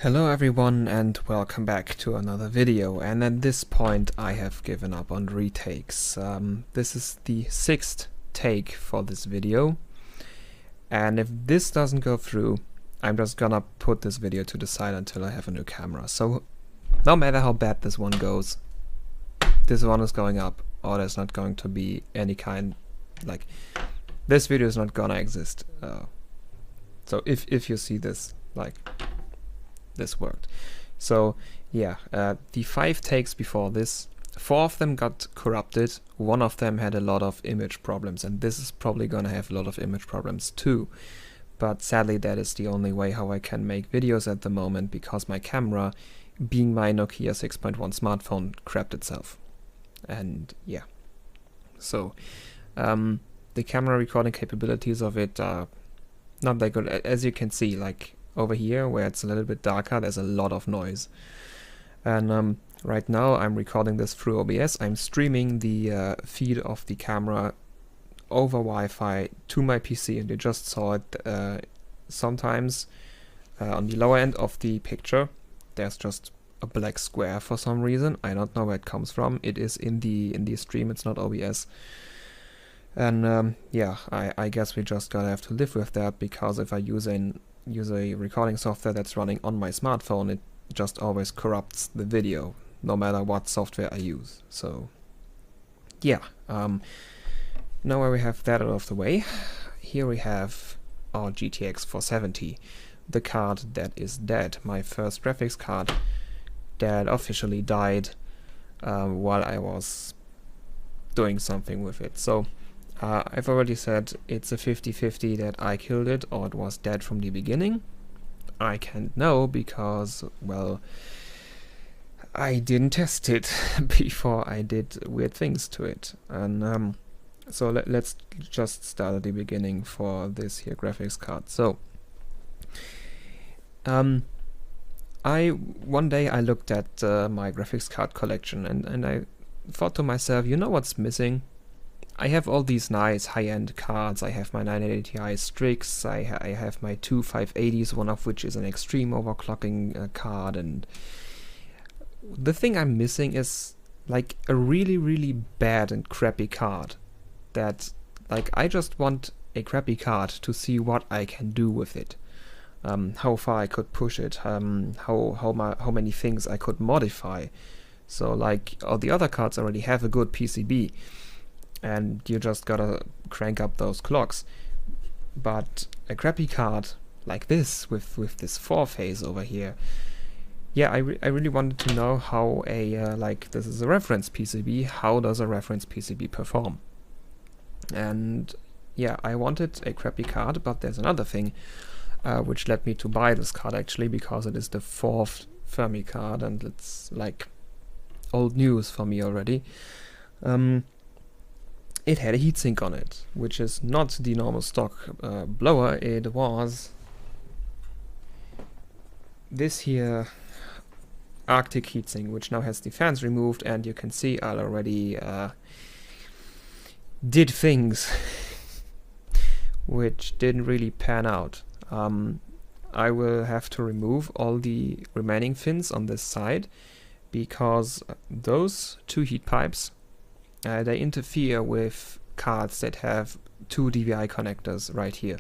Hello everyone and welcome back to another video, and at this point I have given up on retakes. This is the 6th take for this video, and if this doesn't go through I'm just gonna put this video to the side until I have a new camera. So no matter how bad this one goes, this one is going up, or there's not going to be any kind, like, this video is not gonna exist. So if you see this, like, this worked. So yeah, the 5 takes before this, 4 of them got corrupted, 1 of them had a lot of image problems, and this is probably gonna have a lot of image problems too. But sadly that is the only way how I can make videos at the moment, because my camera, being my Nokia 6.1 smartphone, crapped itself. And yeah, so the camera recording capabilities of it are not that good. As you can see, like over here where it's a little bit darker, there's a lot of noise. And right now I'm recording this through OBS. I'm streaming the feed of the camera over Wi-Fi to my PC, and you just saw it sometimes on the lower end of the picture there's just a black square for some reason. I don't know where it comes from. It is in the stream, it's not OBS. And yeah, I guess we just gotta have to live with that, because if I use a recording software that's running on my smartphone, it just always corrupts the video no matter what software I use. So yeah, now where we have that out of the way, here we have our GTX 470, the card that is dead, my first graphics card that officially died while I was doing something with it. So I've already said it's a 50-50 that I killed it or it was dead from the beginning. I can't know because, well, I didn't test it before I did weird things to it. And so let's just start at the beginning for this here graphics card. So one day I looked at my graphics card collection, and I thought to myself, you know what's missing? I have all these nice high-end cards. I have my 980 Ti Strix, I have my two 580s, one of which is an extreme overclocking card, and the thing I'm missing is like a really bad and crappy card that, like, I just want a crappy card to see what I can do with it, how far I could push it, how many things I could modify. So like all the other cards already have a good PCB, and you just gotta crank up those clocks. But a crappy card like this, with this 4-phase over here, yeah, I really wanted to know how like, this is a reference PCB, how does a reference PCB perform? And yeah, I wanted a crappy card, but there's another thing which led me to buy this card, actually, because it is the 4th Fermi card, and it's like old news for me already. It had a heatsink on it, which is not the normal stock blower. It was this here Arctic heatsink, which now has the fans removed, and you can see I already did things which didn't really pan out. I will have to remove all the remaining fins on this side, because those 2 heat pipes, they interfere with cards that have 2 DVI connectors right here,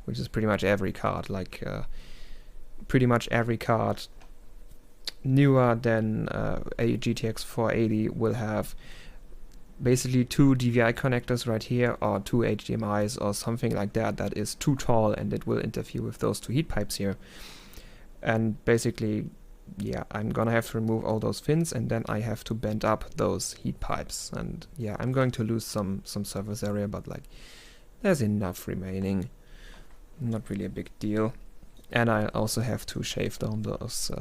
which is pretty much every card. Like pretty much every card newer than a GTX 480 will have basically 2 DVI connectors right here, or 2 HDMIs or something like that, that is too tall, and it will interfere with those 2 heat pipes here. And basically, yeah, I'm gonna have to remove all those fins, and then I have to bend up those heat pipes. And yeah, I'm going to lose some surface area, but like, there's enough remaining, not really a big deal. And I also have to shave down those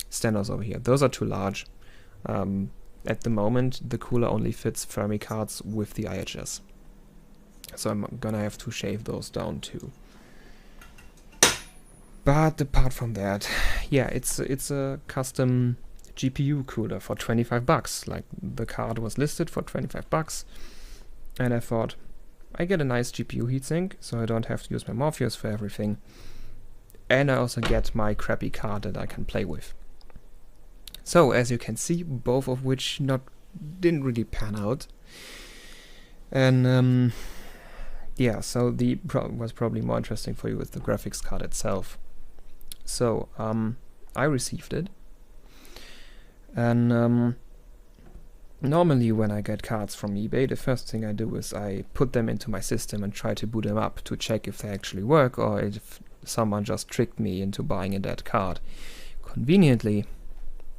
standers over here. Those are too large. At the moment the cooler only fits Fermi cards with the IHS, so I'm gonna have to shave those down too. But apart from that, yeah, it's a custom GPU cooler for 25 bucks. Like, the card was listed for 25 bucks, and I thought, I get a nice GPU heatsink, so I don't have to use my Morpheus for everything. and I also get my crappy card that I can play with. So as you can see, both of which didn't really pan out. And yeah, so the was probably more interesting for you with the graphics card itself. So I received it, and normally when I get cards from eBay, the first thing I do is I put them into my system and try to boot them up to check if they actually work or if someone just tricked me into buying a dead card. Conveniently,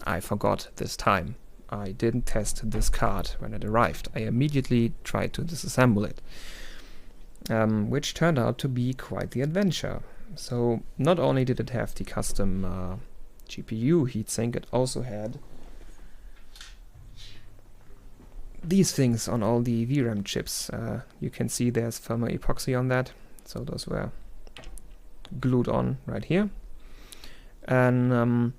I forgot this time. I didn't test this card when it arrived. I immediately tried to disassemble it, which turned out to be quite the adventure. So not only did it have the custom GPU heatsink, it also had these things on all the VRAM chips. You can see there's thermal epoxy on that, so those were glued on right here. And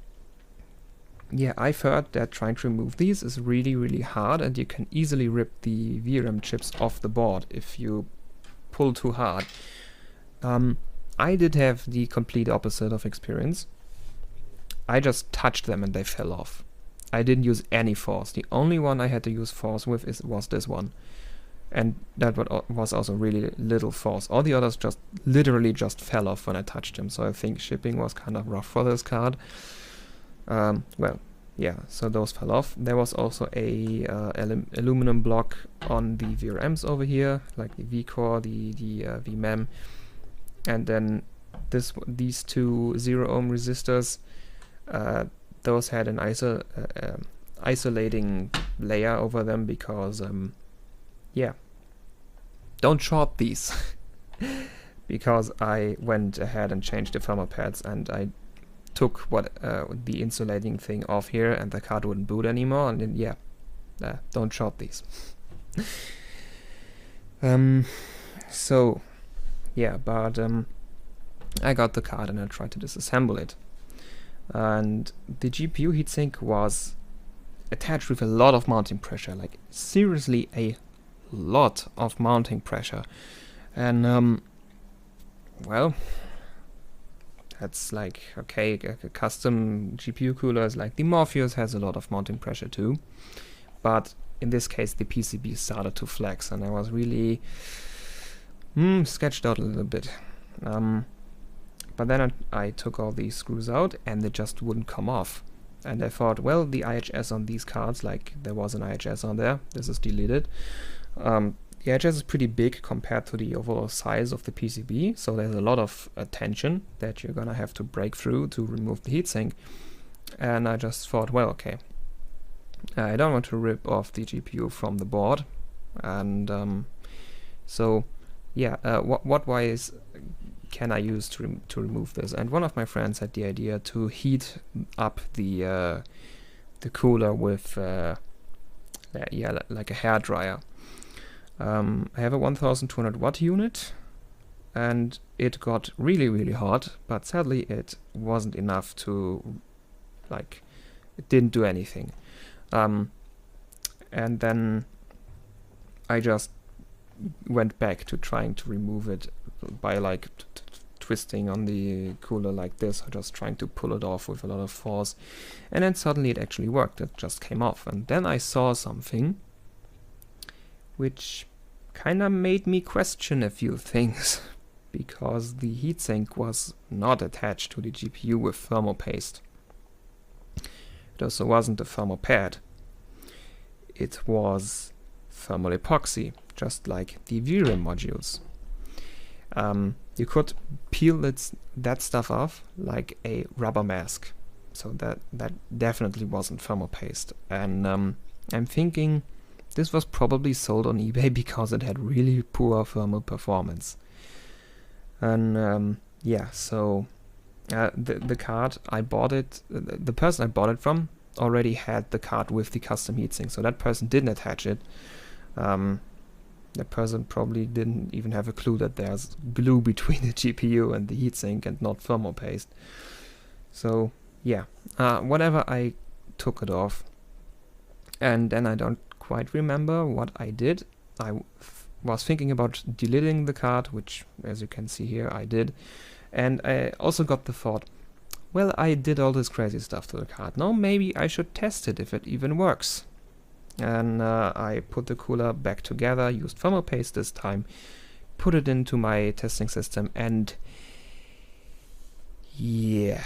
yeah, I've heard that trying to remove these is really hard, and you can easily rip the VRAM chips off the board if you pull too hard. I did have the complete opposite of experience. I just touched them and they fell off. I didn't use any force. The only one I had to use force with was this one. And that was also really little force. All the others just literally just fell off when I touched them. So I think shipping was kind of rough for this card. Well, yeah, so those fell off. There was also a aluminum block on the VRMs over here, like the V-Core, the VMEM. And then these two 0 ohm resistors, those had an isolating layer over them because, yeah, don't short these. Because I went ahead and changed the thermal pads and I took the insulating thing off here and the card wouldn't boot anymore, and then, yeah, don't short these. So yeah, but I got the card and I tried to disassemble it. And the GPU heatsink was attached with a lot of mounting pressure, like seriously a lot of mounting pressure. And well, that's like, okay, a custom GPU cooler is like the Morpheus has a lot of mounting pressure too. But in this case, the PCB started to flex and I was really sketched out a little bit. But then I took all these screws out and they just wouldn't come off. And I thought, well, the IHS on these cards, like there was an IHS on there, this is deleted. The IHS is pretty big compared to the overall size of the PCB, so there's a lot of tension that you're gonna have to break through to remove the heatsink. And I just thought, well, okay, I don't want to rip off the GPU from the board. And so yeah, what ways can I use to remove this? And one of my friends had the idea to heat up the cooler with yeah, like a hair dryer. I have a 1200 watt unit and it got really hot, but sadly it wasn't enough to, like, it didn't do anything. And then I just went back to trying to remove it by like twisting on the cooler like this, or just trying to pull it off with a lot of force, and then suddenly it actually worked. It just came off, and then I saw something which kinda made me question a few things, because the heatsink was not attached to the GPU with thermal paste. It also wasn't a thermal pad. It was thermal epoxy, just like the VRAM modules. You could peel that stuff off like a rubber mask, so that definitely wasn't thermal paste. And I'm thinking this was probably sold on eBay because it had really poor thermal performance. And yeah, so the card I bought it, the person I bought it from already had the card with the custom heatsink, so that person didn't attach it. That person probably didn't even have a clue that there's glue between the GPU and the heatsink and not thermal paste. So yeah, whatever, I took it off, and then I don't quite remember what I did. I was thinking about deleting the card, which, as you can see here, I did, And I also got the thought, well, I did all this crazy stuff to the card. Now maybe I should test it if it even works. And I put the cooler back together, used thermal paste this time, put it into my testing system, and yeah,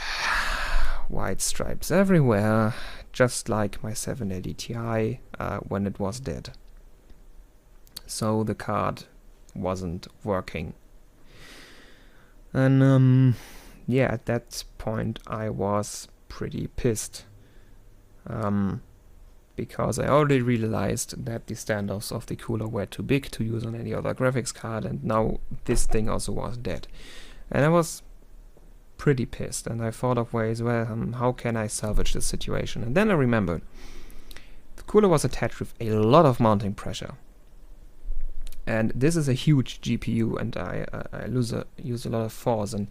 white stripes everywhere, just like my 780 Ti when it was dead. So the card wasn't working. And yeah, at that point I was pretty pissed. Because I already realized that the standoffs of the cooler were too big to use on any other graphics card, and now this thing also was dead. And I was pretty pissed, and I thought of ways, well, how can I salvage this situation? And then I remembered the cooler was attached with a lot of mounting pressure. And this is a huge GPU, and I use a lot of force, and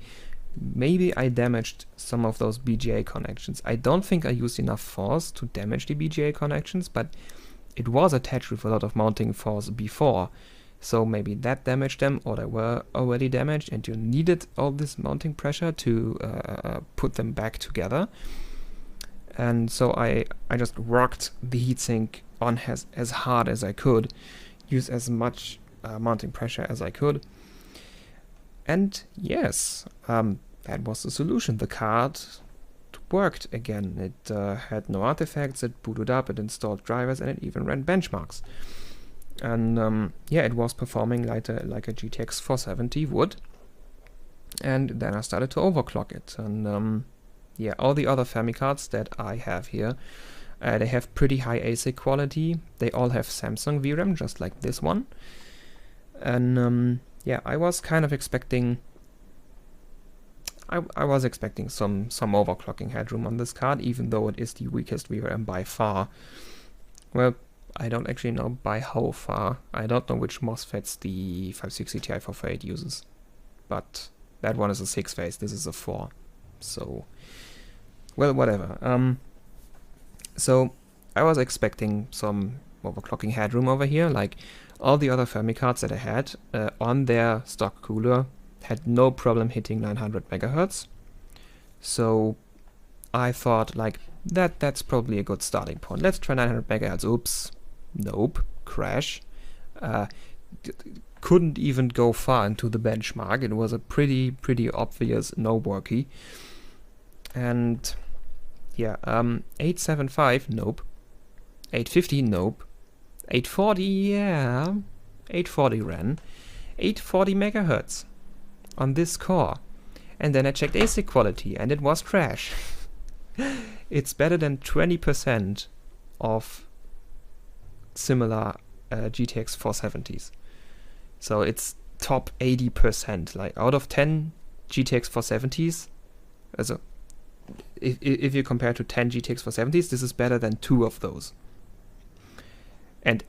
maybe I damaged some of those BGA connections. I don't think I used enough force to damage the BGA connections, but it was attached with a lot of mounting force before. So maybe that damaged them, or they were already damaged and you needed all this mounting pressure to put them back together. And so I just rocked the heatsink on as hard as I could, use as much mounting pressure as I could. And yes, that was the solution. The card worked again. It had no artifacts, it booted up, it installed drivers, and it even ran benchmarks. And yeah, it was performing like a GTX 470 would. And then I started to overclock it. And yeah, all the other Fermi cards that I have here, they have pretty high ASIC quality. They all have Samsung VRAM, just like this one. And yeah, I was kind of expecting I was expecting some overclocking headroom on this card, even though it is the weakest VRAM by far. Well, I don't actually know by how far. I don't know which MOSFETs the 560 Ti 448 uses, but that one is a 6-phase, this is a 4. So, well, whatever. So I was expecting some overclocking headroom over here, like all the other Fermi cards that I had on their stock cooler had no problem hitting 900 megahertz. So I thought, like, that's probably a good starting point. Let's try 900 megahertz. Oops. Nope. Crash. Couldn't even go far into the benchmark. It was a pretty obvious no worky. And yeah, 875, nope. 850, nope. 840, yeah. 840 ran. 840 megahertz on this core. And then I checked ASIC quality and it was trash. It's better than 20% of similar GTX 470s. So it's top 80%. Like out of 10 GTX 470s, also if you compare to 10 GTX 470s, this is better than 2 of those. And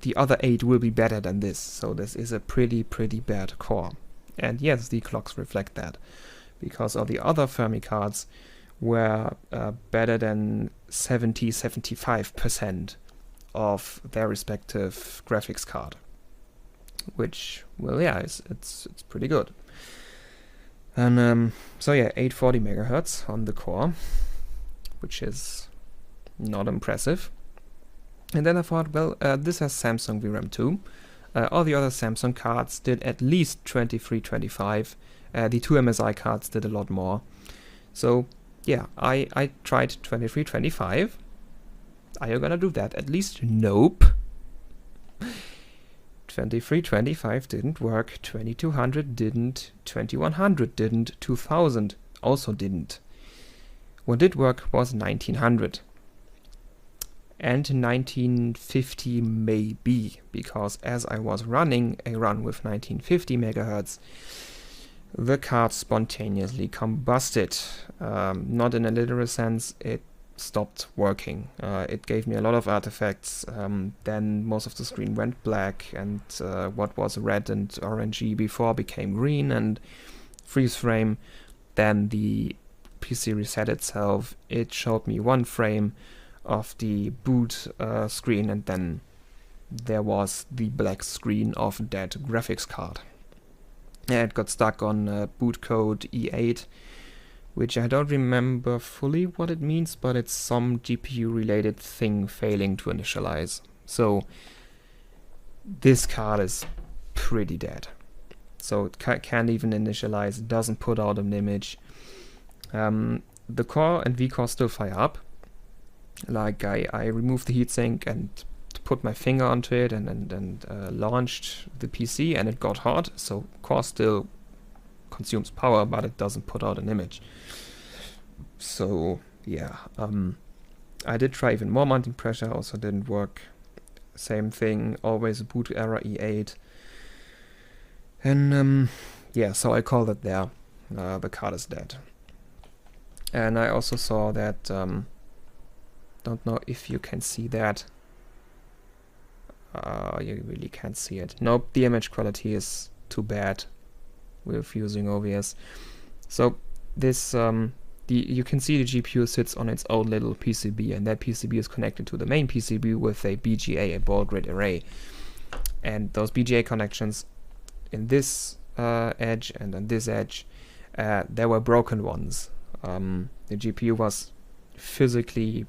the other 8 will be better than this. So this is a pretty bad core. And yes, the clocks reflect that, because all the other Fermi cards were better than 70-75% of their respective graphics card, which, well, yeah, it's pretty good. And so yeah, 840 megahertz on the core, which is not impressive. And then I thought, well, this has Samsung VRAM too. All the other Samsung cards did at least 2325. The two MSI cards did a lot more. So yeah, I tried 2325. Are you gonna do that? At least nope. 2325 didn't work. 2200 didn't. 2100 didn't. 2000 also didn't. What did work was 1900. And 1950 maybe, because as I was running a run with 1950 megahertz, the card spontaneously combusted. Not in a literal sense, it stopped working. It gave me a lot of artifacts, then most of the screen went black, and what was red and orangey before became green and freeze frame. Then the PC reset itself, it showed me one frame of the boot screen, and then there was the black screen of that graphics card. Yeah, it got stuck on boot code E8, which I don't remember fully what it means, but it's some GPU related thing failing to initialize. So this card is pretty dead. So it can't even initialize, it doesn't put out an image. The core and V-core still fire up. Like I removed the heatsink and put my finger onto it and launched the PC, and it got hot. So core still consumes power, but it doesn't put out an image. So yeah, I did try even more mounting pressure, also didn't work. Same thing, always a boot error E8. And yeah, so I called it there. The card is dead. And I also saw that, don't know if you can see that. You really can't see it. Nope, the image quality is too bad with using OBS. So this, you can see the GPU sits on its own little PCB, and that PCB is connected to the main PCB with a BGA, a ball grid array. And those BGA connections in this edge and on this edge, there were broken ones. The GPU was physically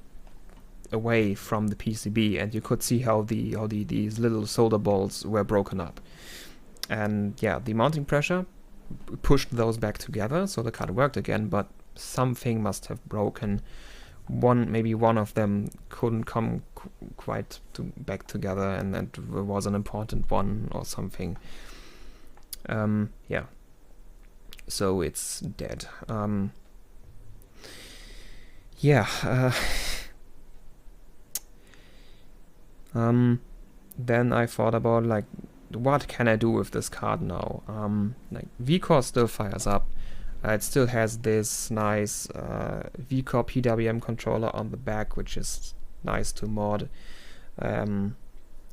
away from the PCB, and you could see how these little solder balls were broken up. And yeah, the mounting pressure pushed those back together, so the card worked again, but something must have broken. Maybe one of them couldn't come quite back together, and it was an important one or something. Yeah, so it's dead. Yeah. Then I thought about, like, what can I do with this card now? Like, V-core still fires up. It still has this nice V-core PWM controller on the back, which is nice to mod. And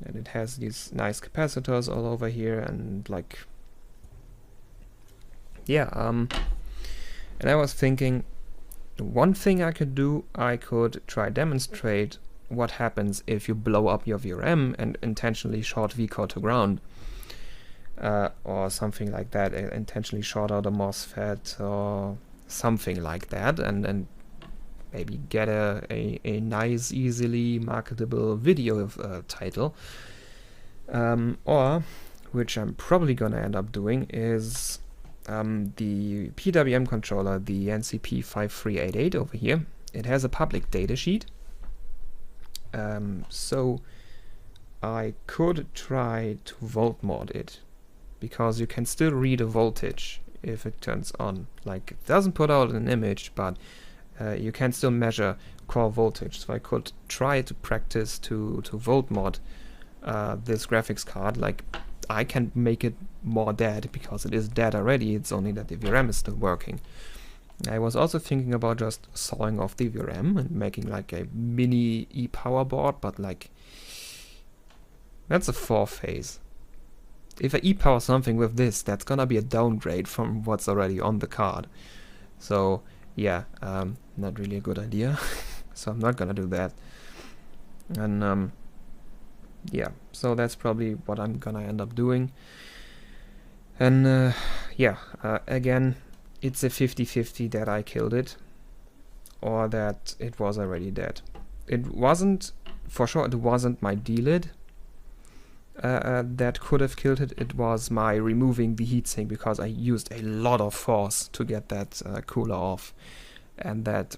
it has these nice capacitors all over here, and like, yeah. And I was thinking, one thing I could do, I could try demonstrate what happens if you blow up your VRM and intentionally short V-core to ground, or something like that, intentionally short out a MOSFET or something like that, and maybe get a nice, easily marketable video title. Or, which I'm probably gonna end up doing, is the PWM controller, the NCP5388 over here. It has a public datasheet. So I could try to volt mod it, because you can still read a voltage if it turns on. Like, it doesn't put out an image, but you can still measure core voltage. So I could try to practice to volt mod this graphics card. Like, I can make it more dead, because it is dead already. It's only that the VRM is still working. I was also thinking about just sawing off the VRM and making like a mini e-power board, but like, that's a 4-phase. If I e-power something with this, that's gonna be a downgrade from what's already on the card. So yeah, not really a good idea. So I'm not gonna do that. And yeah, so that's probably what I'm gonna end up doing. And yeah, again, it's a 50-50 that I killed it, or that it was already dead. It wasn't, for sure, it wasn't my D-lid that could have killed it. It was my removing the heatsink, because I used a lot of force to get that cooler off, and that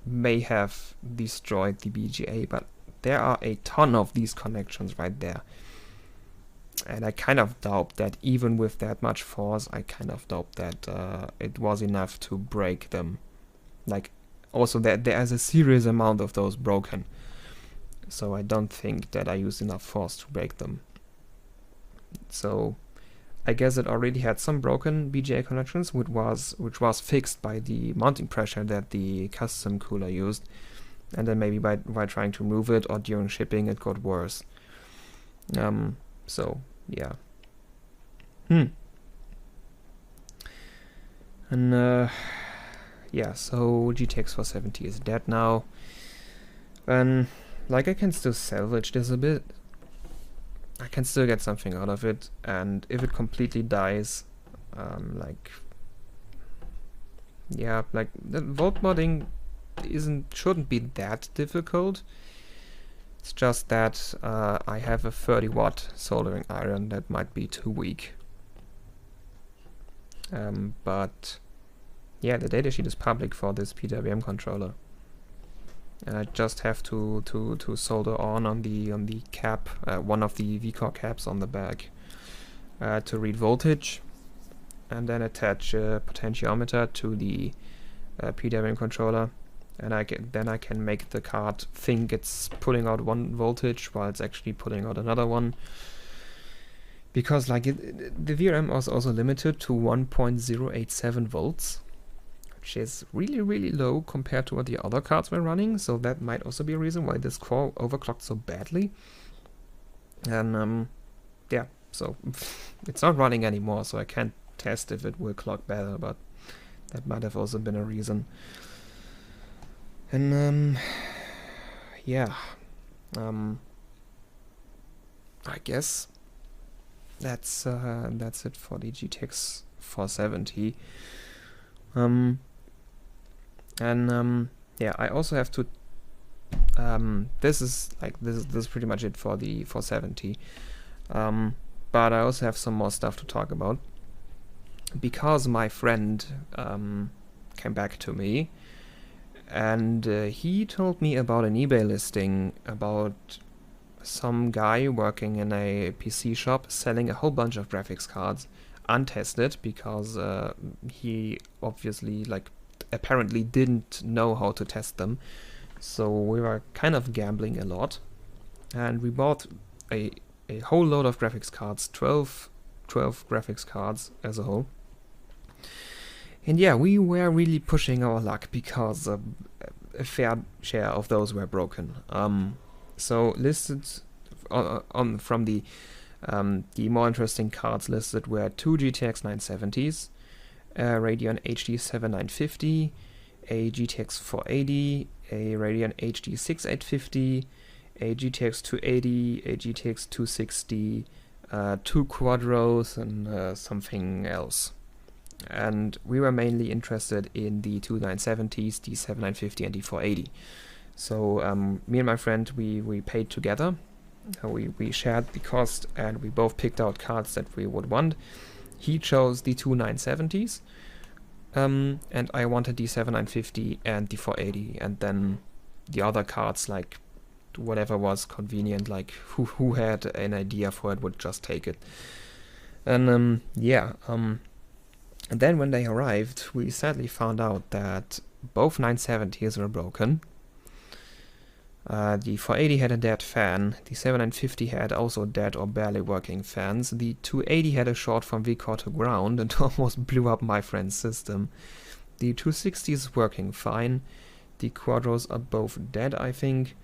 may have destroyed the BGA, but there are a ton of these connections right there. And I kind of doubt that even with that much force, I kind of doubt that it was enough to break them. Like, also there's a serious amount of those broken. So I don't think that I used enough force to break them. So I guess it already had some broken BGA connections, which was fixed by the mounting pressure that the custom cooler used. And then maybe by trying to remove it, or during shipping, it got worse. So yeah. And yeah, so GTX 470 is dead now. And like, I can still salvage this a bit. I can still get something out of it, and if it completely dies, like, yeah, like the volt modding shouldn't be that difficult. It's just that I have a 30-watt soldering iron that might be too weak. But yeah, the datasheet is public for this PWM controller. And I just have to solder on the cap, one of the VCore caps on the back, to read voltage, and then attach a potentiometer to the PWM controller, and I can make the card think it's pulling out one voltage while it's actually pulling out another one. Because like the VRM was also limited to 1.087 volts, which is really low compared to what the other cards were running. So that might also be a reason why this core overclocked so badly. And yeah, so it's not running anymore, so I can't test if it will clock better, but that might have also been a reason. And yeah, I guess that's it for the GTX 470. Yeah, I also have to this is pretty much it for the 470. But I also have some more stuff to talk about, because my friend came back to me, and he told me about an eBay listing about some guy working in a PC shop selling a whole bunch of graphics cards untested, because he obviously apparently didn't know how to test them. So we were kind of gambling a lot, and we bought a whole load of graphics cards, 12 graphics cards as a whole. And yeah, we were really pushing our luck, because a fair share of those were broken. So listed from the more interesting cards listed were 2 GTX 970s, a Radeon HD 7950, a GTX 480, a Radeon HD 6850, a GTX 280, a GTX 260, 2 Quadros, and something else. And we were mainly interested in the 2 970s, the 7950, and the 480. So me and my friend, we paid together. We shared the cost, and we both picked out cards that we would want. He chose the 2 970s, and I wanted the 7950 and the 480, and then the other cards, like whatever was convenient, like who had an idea for it would just take it. And yeah, and then when they arrived, we sadly found out that both 970s were broken. The 480 had a dead fan, the 7950 had also dead or barely working fans, the 280 had a short from VCore to ground and almost blew up my friend's system. The 260 is working fine, the Quadros are both dead, I think.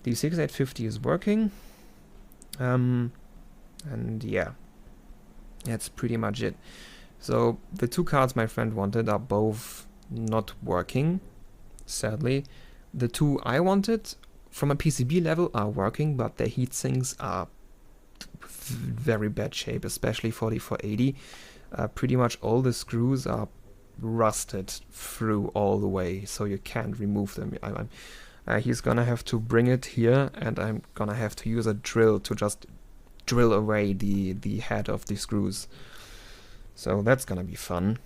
The 6850 is working, and yeah, that's pretty much it. So the 2 cards my friend wanted are both not working, sadly. The 2 I wanted from a PCB level are working, but their heatsinks are very bad shape, especially for the 480. Pretty much all the screws are rusted through all the way, so you can't remove them. He's gonna have to bring it here, and I'm gonna have to use a drill to just drill away the head of the screws. So that's gonna be fun.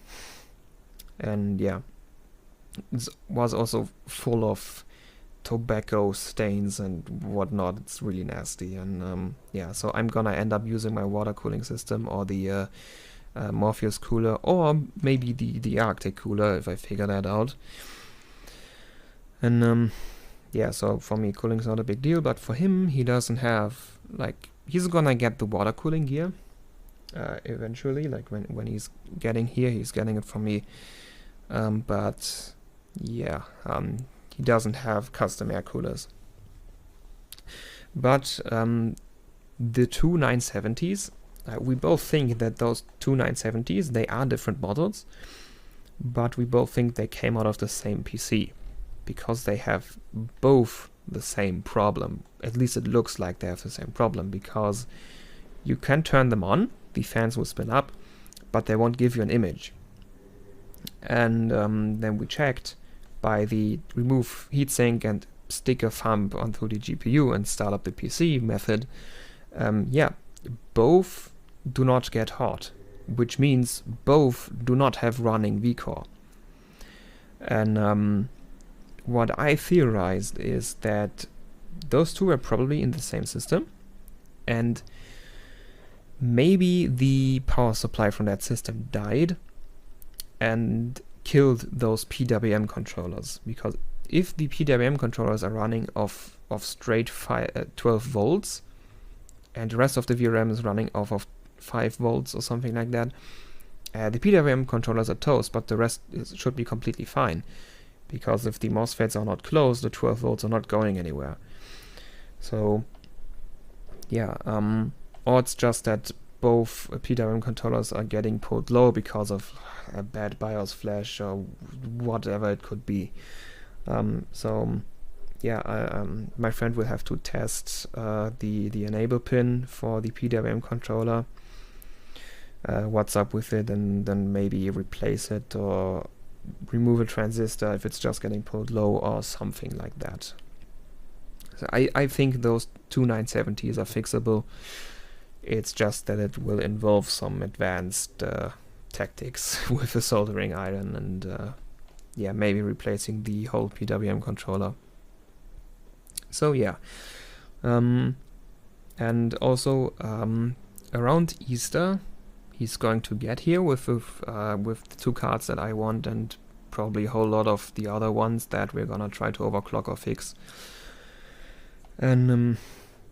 And yeah, it was also full of tobacco stains and whatnot. It's really nasty. And yeah, so I'm gonna end up using my water cooling system, or the Morpheus cooler, or maybe the Arctic cooler if I figure that out. And yeah, so for me cooling's not a big deal, but for him, he doesn't have, he's gonna get the water cooling gear eventually, when he's getting here, he's getting it from me. But yeah, he doesn't have custom air coolers. But the 2 970s, we both think that those 2 970s, they are different models, but we both think they came out of the same PC, because they have both the same problem. At least it looks like they have the same problem, because you can turn them on, the fans will spin up, but they won't give you an image. And then we checked by the remove heatsink and stick a thumb onto the GPU and start up the PC method. Yeah, both do not get hot, which means both do not have running vCore. And what I theorized is that those two are probably in the same system, and maybe the power supply from that system died and killed those PWM controllers, because if the PWM controllers are running off straight 12 volts and the rest of the VRM is running off of 5 volts or something like that, the PWM controllers are toast, but the rest should be completely fine, because if the MOSFETs are not closed, the 12 volts are not going anywhere. So yeah, or it's just that both PWM controllers are getting pulled low because of a bad BIOS flash or whatever it could be. So yeah, my friend will have to test the enable pin for the PWM controller, what's up with it, and then maybe replace it or remove a transistor if it's just getting pulled low or something like that. So I think those two 970s are fixable. It's just that it will involve some advanced tactics with a soldering iron and yeah, maybe replacing the whole PWM controller. So yeah, and also around Easter he's going to get here with the two cards that I want, and probably a whole lot of the other ones that we're gonna try to overclock or fix. And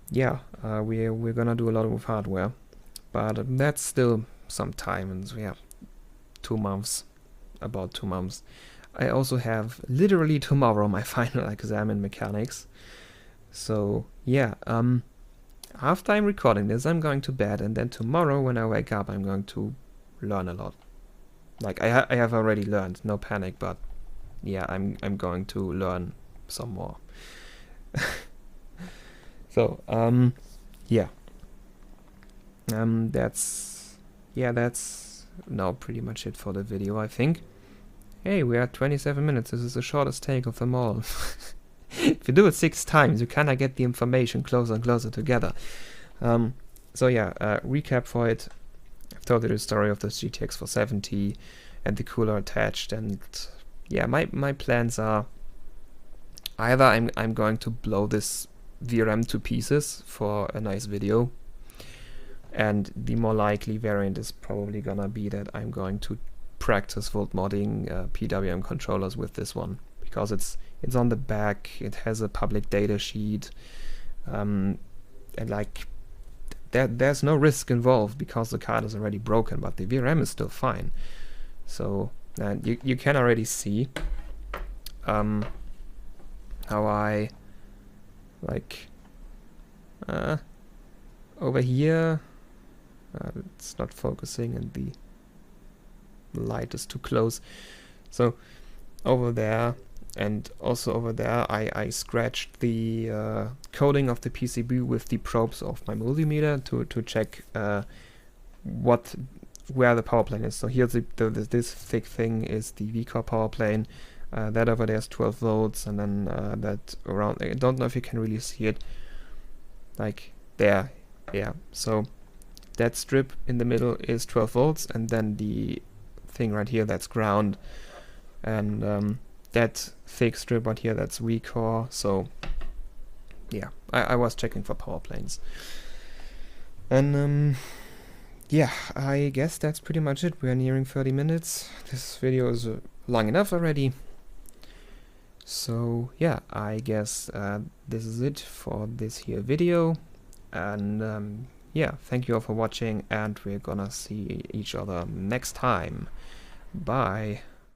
yeah, we're gonna do a lot with hardware, but that's still some time, and yeah, 2 months, about 2 months. I also have literally tomorrow my final exam in mechanics. So yeah, after I'm recording this, I'm going to bed, and then tomorrow when I wake up, I'm going to learn a lot. Like I have already learned, no panic, but yeah, I'm going to learn some more. So yeah, that's now pretty much it for the video, I think. Hey, we are at 27 minutes. This is the shortest take of them all. If you do it 6 times, you kind of get the information closer and closer together. So yeah, recap for it. I've told you the story of this GTX 470 and the cooler attached, and yeah, my plans are either I'm going to blow this VRM to pieces for a nice video, and the more likely variant is probably gonna be that I'm going to practice volt modding PWM controllers with this one, because it's on the back, it has a public data sheet, and like there's no risk involved because the card is already broken, but the VRM is still fine. So you can already see how I like over here, it's not focusing and the light is too close. So over there and also over there I scratched the coding of the PCB with the probes of my multimeter to check where the power plane is. So here's this thick thing is the vCore power plane. That over there is 12 volts, and then that around, I don't know if you can really see it, like there, yeah. So that strip in the middle is 12 volts, and then the thing right here, that's ground, and that thick strip right here, that's vCore. So yeah, I was checking for power planes, and yeah, I guess that's pretty much it. We are nearing 30 minutes. This video is long enough already. So yeah, I guess this is it for this here video, and yeah, thank you all for watching, and we're gonna see each other next time. Bye.